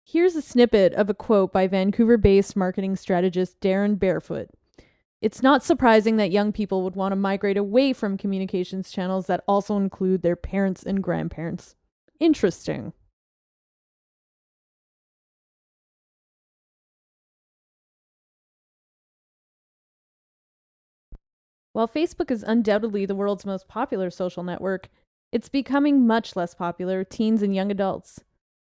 Here's a snippet of a quote by Vancouver-based marketing strategist Darren Barefoot. It's not surprising that young people would want to migrate away from communications channels that also include their parents and grandparents. Interesting. While Facebook is undoubtedly the world's most popular social network, it's becoming much less popular with teens and young adults.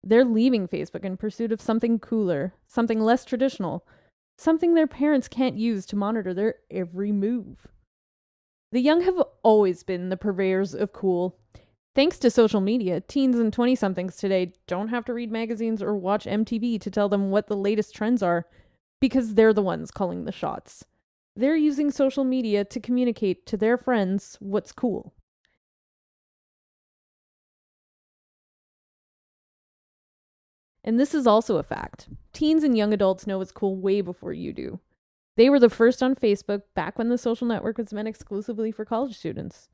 They're leaving Facebook in pursuit of something cooler, something less traditional, something their parents can't use to monitor their every move. The young have always been the purveyors of cool. Thanks to social media, teens and 20 somethings today don't have to read magazines or watch MTV to tell them what the latest trends are, because they're the ones calling the shots. They're using social media to communicate to their friends what's cool. And this is also a fact. Teens and young adults know what's cool way before you do. They were the first on Facebook back when the social network was meant exclusively for college students.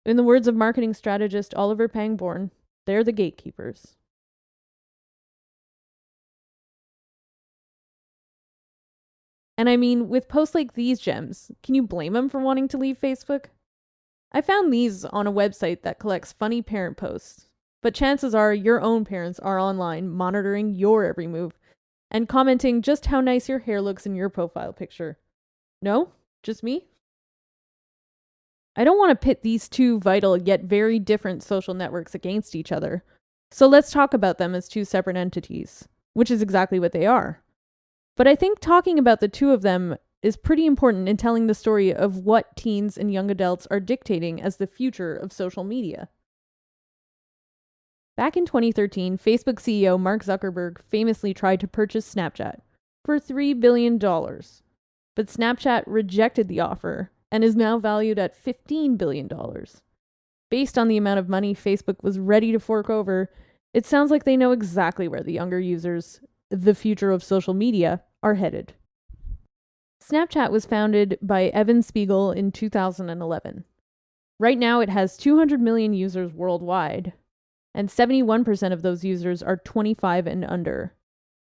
In the words of marketing strategist Oliver Pangborn, they're the gatekeepers. And I mean, with posts like these gems, can you blame them for wanting to leave Facebook? I found these on a website that collects funny parent posts, but chances are your own parents are online monitoring your every move and commenting just how nice your hair looks in your profile picture. No? Just me? I don't want to pit these two vital yet very different social networks against each other. So let's talk about them as two separate entities, which is exactly what they are. But I think talking about the two of them is pretty important in telling the story of what teens and young adults are dictating as the future of social media. Back in 2013, Facebook CEO Mark Zuckerberg famously tried to purchase Snapchat for $3 billion. But Snapchat rejected the offer and is now valued at $15 billion. Based on the amount of money Facebook was ready to fork over, it sounds like they know exactly where the younger users, the future of social media, are headed. Snapchat was founded by Evan Spiegel in 2011. Right now, it has 200 million users worldwide, and 71% of those users are 25 and under.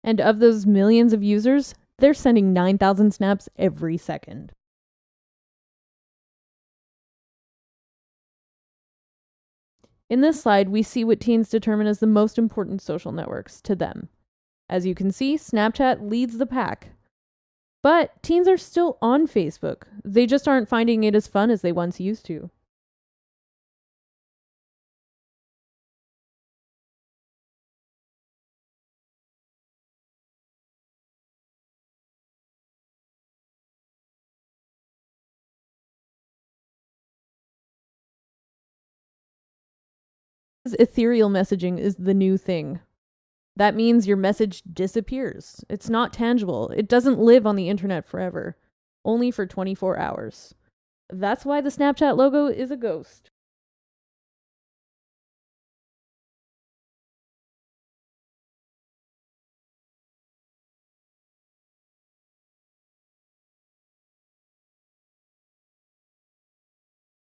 And of those millions of users, they're sending 9,000 snaps every second. In this slide, we see what teens determine as the most important social networks to them. As you can see, Snapchat leads the pack. But teens are still on Facebook. They just aren't finding it as fun as they once used to. Ethereal messaging is the new thing. That means your message disappears. It's not tangible. It doesn't live on the internet forever, only for 24 hours. That's why the Snapchat logo is a ghost.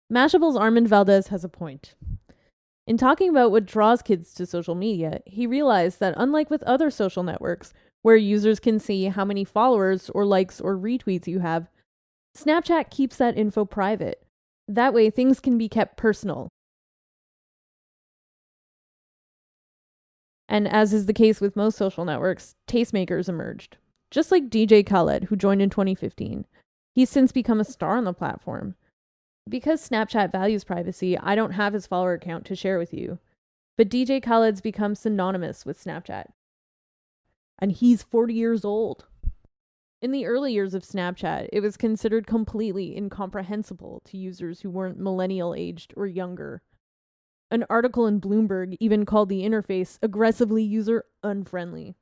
Mashable's Armand Valdez has a point. In talking about what draws kids to social media, he realized that unlike with other social networks, where users can see how many followers or likes or retweets you have, Snapchat keeps that info private. That way, things can be kept personal. And as is the case with most social networks, tastemakers emerged. Just like DJ Khaled, who joined in 2015. He's since become a star on the platform. Because Snapchat values privacy, I don't have his follower count to share with you. But DJ Khaled's become synonymous with Snapchat. And he's 40 years old. In the early years of Snapchat, it was considered completely incomprehensible to users who weren't millennial aged or younger. An article in Bloomberg even called the interface aggressively user unfriendly.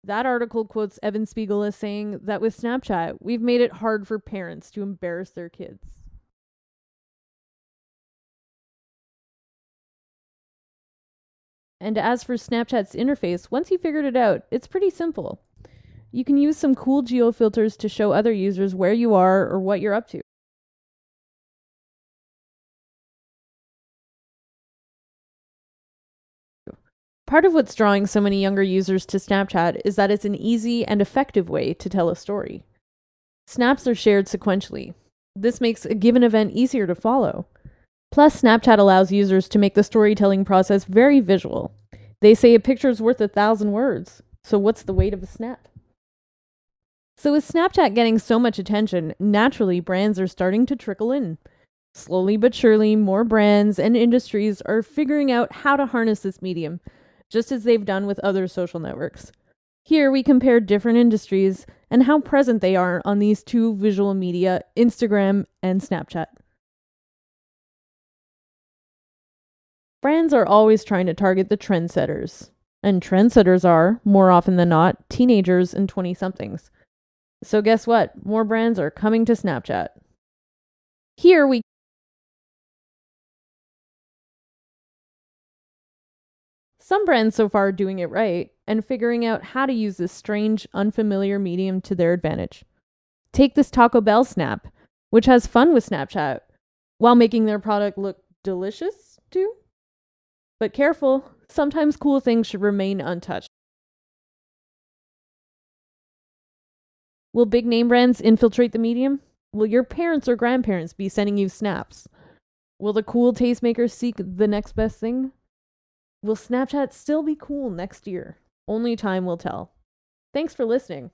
That article quotes Evan Spiegel as saying that with Snapchat, we've made it hard for parents to embarrass their kids. And as for Snapchat's interface, once you figured it out, it's pretty simple. You can use some cool geofilters to show other users where you are or what you're up to. Part of what's drawing so many younger users to Snapchat is that it's an easy and effective way to tell a story. Snaps are shared sequentially. This makes a given event easier to follow. Plus, Snapchat allows users to make the storytelling process very visual. They say a picture's worth 1,000 words, so what's the weight of a snap? So with Snapchat getting so much attention, naturally brands are starting to trickle in. Slowly but surely, more brands and industries are figuring out how to harness this medium, just as they've done with other social networks. Here we compare different industries and how present they are on these two visual media, Instagram and Snapchat. Brands are always trying to target the trendsetters, and trendsetters are, more often than not, teenagers and 20-somethings. So guess what? More brands are coming to Snapchat. Here we Some brands so far are doing it right and figuring out how to use this strange, unfamiliar medium to their advantage. Take this Taco Bell snap, which has fun with Snapchat, while making their product look delicious too. But careful, sometimes cool things should remain untouched. Will big name brands infiltrate the medium? Will your parents or grandparents be sending you snaps? Will the cool tastemakers seek the next best thing? Will Snapchat still be cool next year? Only time will tell. Thanks for listening.